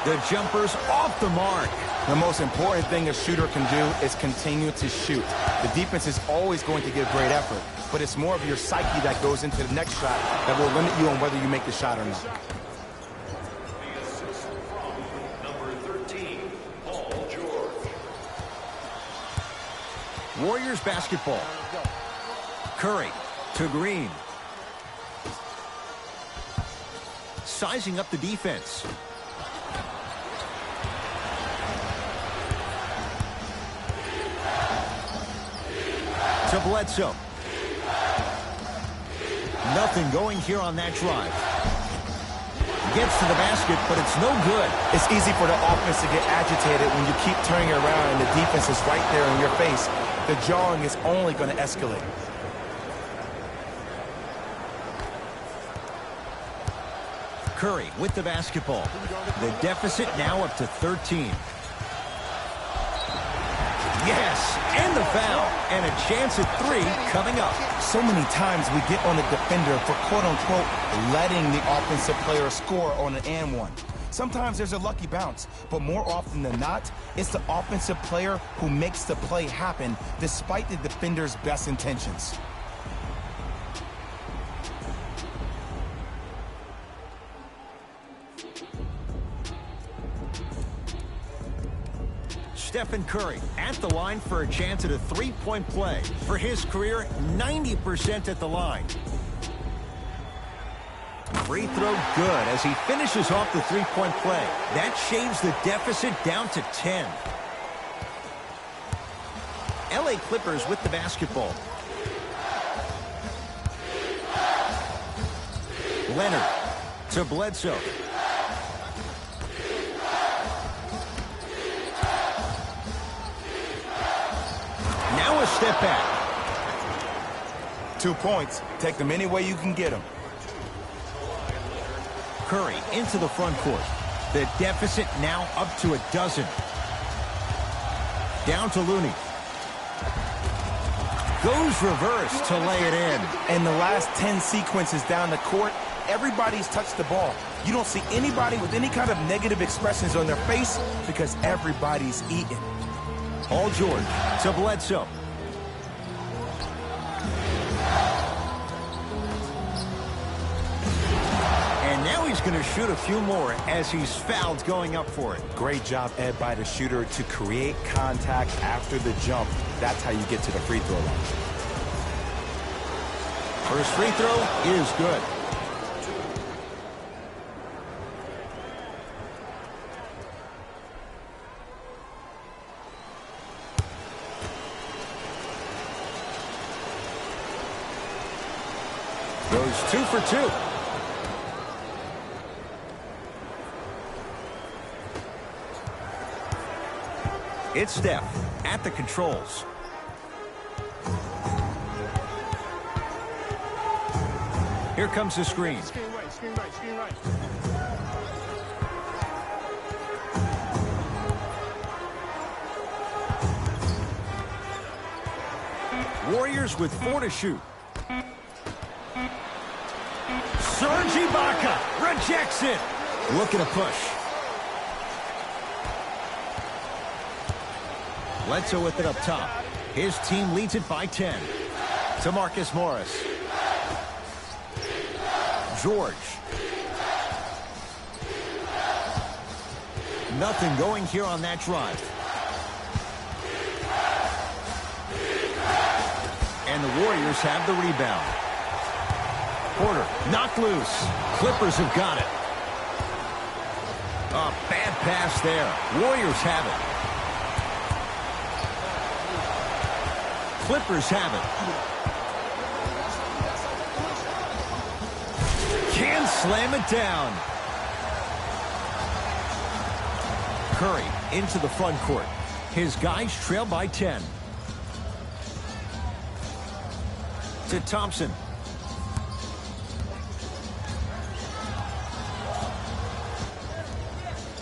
The jumper's off the mark. The most important thing a shooter can do is continue to shoot. The defense is always going to give great effort, but it's more of your psyche that goes into the next shot that will limit you on whether you make the shot or not. The assist from number 13, Paul George. Warriors basketball. Curry to Green. Sizing up the defense. To Bledsoe. Nothing going here on that drive. Gets to the basket, but it's no good. It's easy for the offense to get agitated when you keep turning around and the defense is right there in your face. The jawing is only going to escalate. Curry with the basketball. The deficit now up to 13. Yes, and the foul. And a chance at 3 coming up. So many times we get on the defender for quote-unquote letting the offensive player score on an and one. Sometimes there's a lucky bounce, but more often than not, it's the offensive player who makes the play happen despite the defender's best intentions. Stephen Curry at the line for a chance at a three-point play. For his career, 90% at the line. Free throw good as he finishes off the three-point play. That shaves the deficit down to 10. LA Clippers with the basketball. Leonard to Bledsoe. Now a step back. 2 points. Take them any way you can get them. Curry into the front court. The deficit now up to a dozen. Down to Looney. Goes reverse to lay it in. And the last 10 sequences down the court, everybody's touched the ball. You don't see anybody with any kind of negative expressions on their face because everybody's eating. Paul George to Bledsoe. And now he's going to shoot a few more as he's fouled going up for it. Great job, Ed, by the shooter to create contact after the jump. That's how you get to the free throw line. First free throw is good. Goes 2 for 2. It's Steph at the controls. Here comes the screen. Screen right, screen right, screen right. Warriors with 4 to shoot. Serge Ibaka rejects it. Looking to push. Bledsoe with it up top. His team leads it by 10. To Marcus Morris. George. Nothing going here on that drive. And the Warriors have the rebound. Porter knocked loose. Clippers have got it. A bad pass there. Warriors have it. Clippers have it. Can slam it down. Curry into the front court. His guys trail by 10. To Thompson.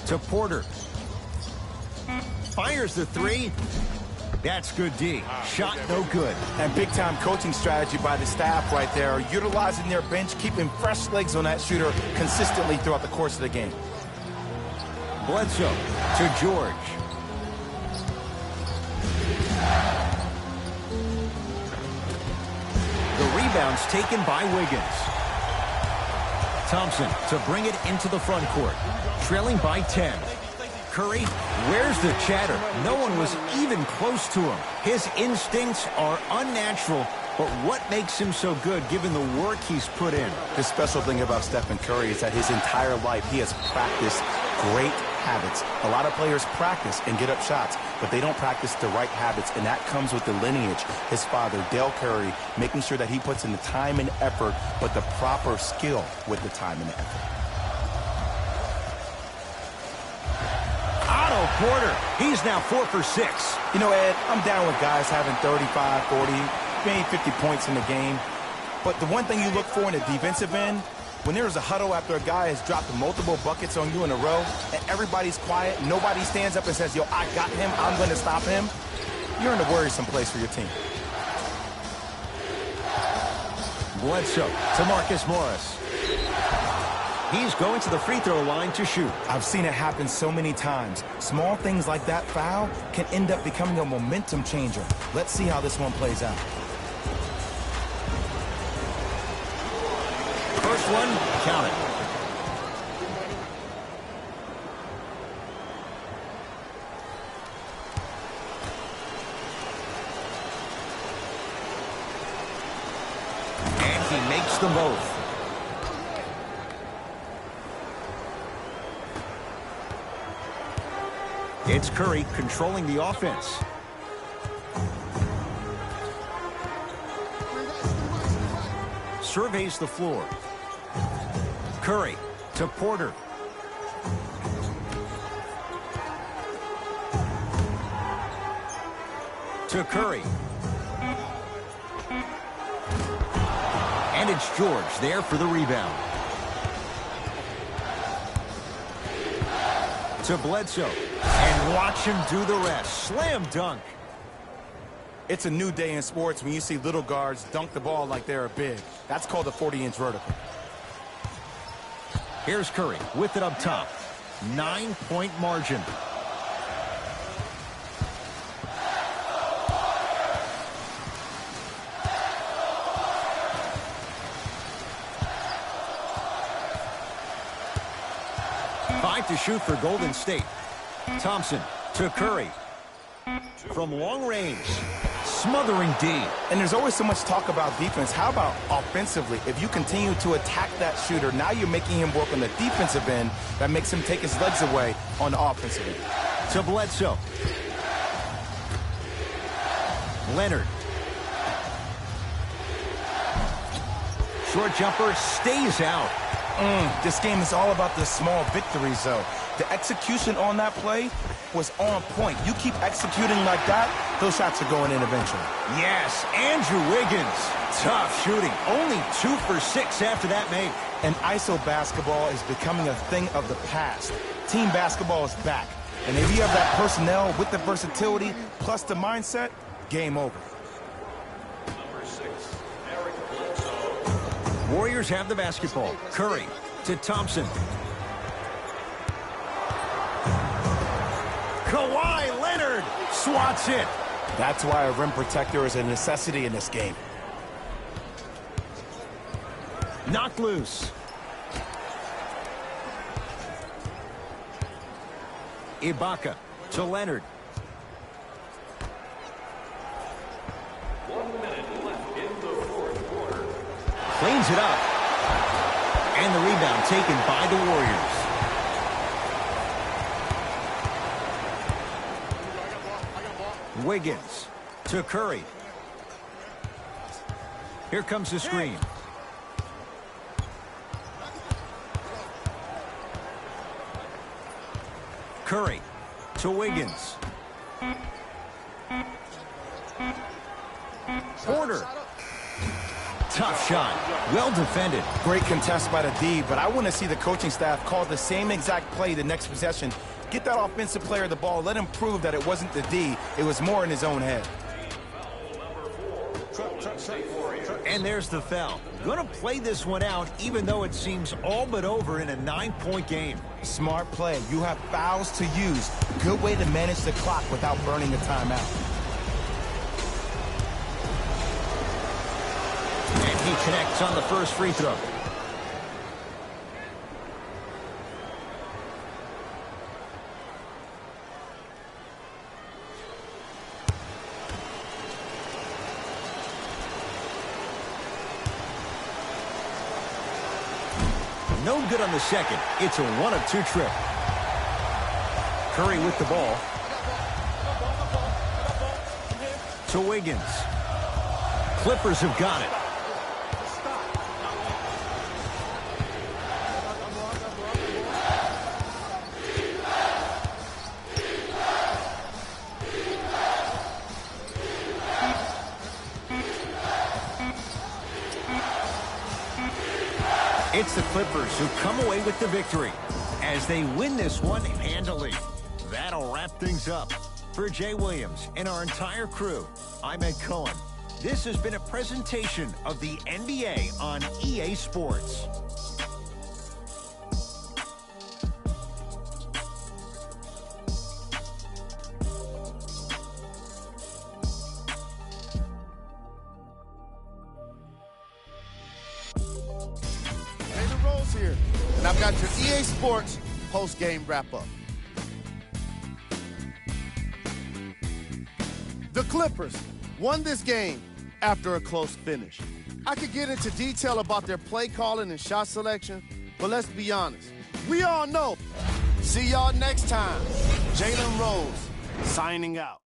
To Porter. Fires the three. That's good D. Shot no good. And big-time coaching strategy by the staff right there, utilizing their bench, keeping fresh legs on that shooter consistently throughout the course of the game. Bledsoe to George. The rebound's taken by Wiggins. Thompson to bring it into the front court. Trailing by 10. Curry, where's the chatter? No one was even close to him. His instincts are unnatural, but what makes him so good given the work he's put in? The special thing about Stephen Curry is that his entire life he has practiced great habits. A lot of players practice and get up shots, but they don't practice the right habits, and that comes with the lineage. His father, Dale Curry, making sure that he puts in the time and effort, but the proper skill with the time and the effort. Otto Porter, he's now 4 for 6. You know, Ed, I'm down with guys having 35, 40, maybe 50 points in the game. But the one thing you look for in the defensive end, when there's a huddle after a guy has dropped multiple buckets on you in a row, and everybody's quiet, nobody stands up and says, yo, I got him, I'm going to stop him, you're in a worrisome place for your team. Bledsoe to Marcus Morris. He's going to the free throw line to shoot. I've seen it happen so many times. Small things like that foul can end up becoming a momentum changer. Let's see how this one plays out. First one, count it. And he makes them both. It's Curry controlling the offense. Surveys the floor. Curry to Porter. To Curry. And it's George there for the rebound. To Bledsoe. And watch him do the rest. Slam dunk. It's a new day in sports when you see little guards dunk the ball like they're big. That's called a 40-inch vertical. Here's Curry with it up top. 9-point margin. set to shoot for Golden State. Thompson to Curry. From long range, smothering D. And there's always so much talk about defense. How about offensively? If you continue to attack that shooter, now you're making him work on the defensive end. That makes him take his legs away on the offensive end. To Bledsoe. Leonard. Short jumper stays out. This game is all about the small victories, though. The execution on that play was on point. You keep executing like that, those shots are going in eventually. Yes, Andrew Wiggins. Tough shooting. Only 2 for 6 after that make. And ISO basketball is becoming a thing of the past. Team basketball is back. And if you have that personnel with the versatility plus the mindset, game over. Number 6, Eric Bledsoe. Warriors have the basketball. Curry to Thompson. Kawhi Leonard swats it. That's why a rim protector is a necessity in this game. Knocked loose. Ibaka to Leonard. 1 minute left in the fourth quarter. Cleans it up. And the rebound taken by the Warriors. Wiggins to Curry. Here comes the screen. Curry to Wiggins. Porter. Tough shot. Well defended. Great contest by the D, but I want to see the coaching staff call the same exact play the next possession. Get that offensive player the ball. Let him prove that it wasn't the D. It was more in his own head. And there's the foul. Gonna play this one out, even though it seems all but over in a 9-point game. Smart play. You have fouls to use. Good way to manage the clock without burning a timeout. And he connects on the first free throw. No good on the second. It's a 1-of-2 trip. Curry with the ball. To Wiggins. Clippers have got it. It's the Clippers who come away with the victory as they win this one handily. That'll wrap things up. For Jay Williams and our entire crew, I'm Ed Cohen. This has been a presentation of the NBA on EA Sports. Jalen Rose here, and I've got your EA Sports post-game wrap-up. The Clippers won this game after a close finish. I could get into detail about their play calling and shot selection, but let's be honest. We all know. See y'all next time. Jalen Rose, signing out.